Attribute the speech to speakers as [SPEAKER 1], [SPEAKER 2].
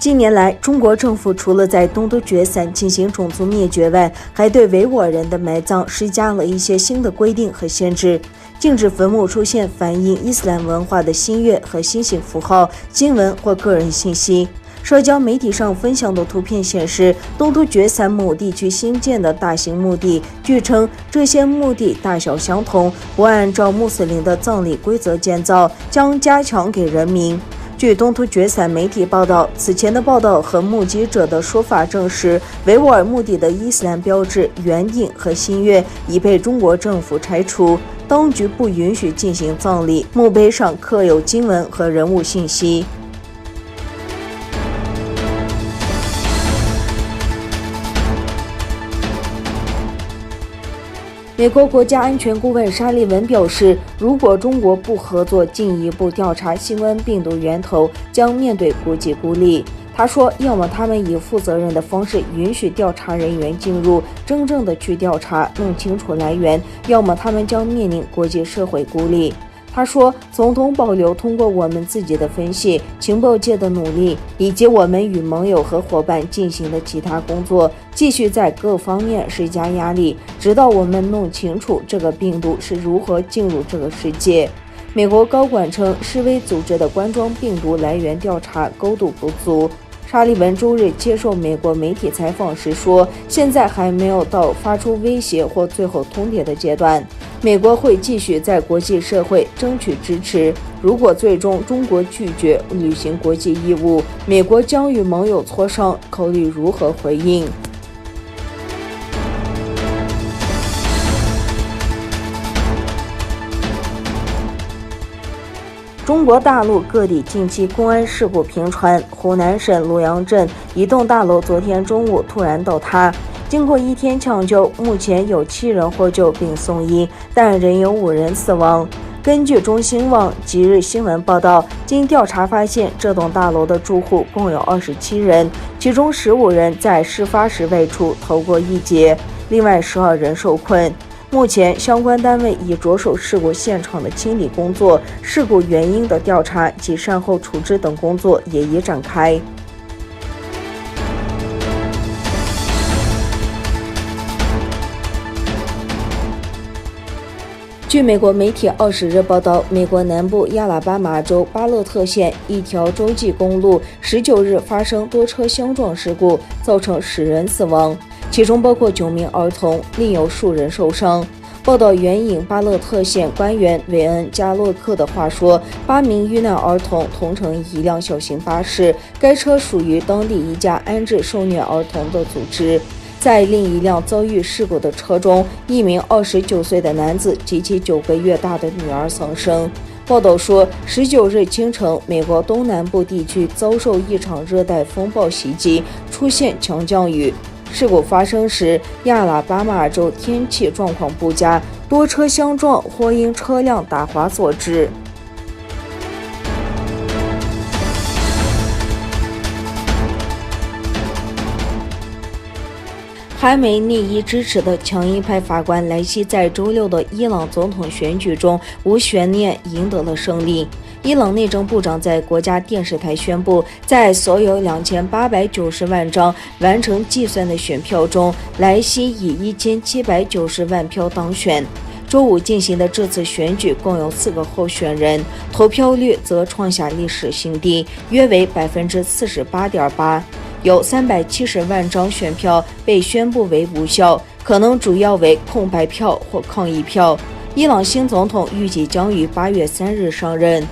[SPEAKER 1] 近年来，中国政府除了在东突厥散进行种族灭绝外，还对维吾尔人的埋葬施加了一些新的规定和限制，禁止坟墓出现反映伊斯兰文化的新月和星星符号、经文或个人信息。社交媒体上分享的图片显示，东突厥散某地区新建的大型墓地，据称这些墓地大小相同，不按照穆斯林的葬礼规则建造，将加强给人民。据东突厥散媒体报道，此前的报道和目击者的说法证实，维吾尔墓地的伊斯兰标志、圆顶和新月已被中国政府拆除，当局不允许进行葬礼，墓碑上刻有经文和人物信息。美国国家安全顾问沙利文表示，如果中国不合作进一步调查新冠病毒源头，将面对国际孤立。他说，要么他们以负责任的方式允许调查人员进入，真正的去调查，弄清楚来源，要么他们将面临国际社会孤立。他说，总统保留通过我们自己的分析、情报界的努力，以及我们与盟友和伙伴进行的其他工作，继续在各方面施加压力，直到我们弄清楚这个病毒是如何进入这个世界。美国高管称，世卫组织的冠状病毒来源调查高度不足。沙利文周日接受美国媒体采访时说，现在还没有到发出威胁或最后通牒的阶段。美国会继续在国际社会争取支持。如果最终中国拒绝履行国际义务，美国将与盟友磋商，考虑如何回应。中国大陆各地近期公安事故频传，湖南省庐阳镇一栋大楼昨天中午突然倒塌，经过1天抢救，目前有7人获救并送医，但仍有5人死亡。根据中新网即日新闻报道，经调查发现，这栋大楼的住户共有27人，其中15人在事发时外出逃过一劫，另外12人受困。目前，相关单位已着手事故现场的清理工作，事故原因的调查及善后处置等工作也已展开。据美国媒体20日报道，美国南部亚拉巴马州巴勒特县一条洲际公路19日发生多车相撞事故，造成10人死亡，其中包括9名儿童，另有数人受伤。报道援引巴勒特县官员韦恩·加洛克的话说，8名遇难儿童同乘一辆小型巴士，该车属于当地一家安置受虐儿童的组织。在另一辆遭遇事故的车中，一名29岁的男子及其9个月大的女儿丧生。报道说，19日清晨，美国东南部地区遭受一场热带风暴袭击，出现强降雨。事故发生时，亚拉巴马州天气状况不佳，多车相撞或因车辆打滑所致。哈梅内伊支持的强硬派法官莱西在周六的伊朗总统选举中无悬念赢得了胜利。伊朗内政部长在国家电视台宣布，在所有2890万张完成计算的选票中，莱西以1790万票当选。周五进行的这次选举共有4个候选人，投票率则创下历史新低，约为48.8%。有370万张选票被宣布为无效，可能主要为空白票或抗议票。伊朗新总统预计将于8月3日上任。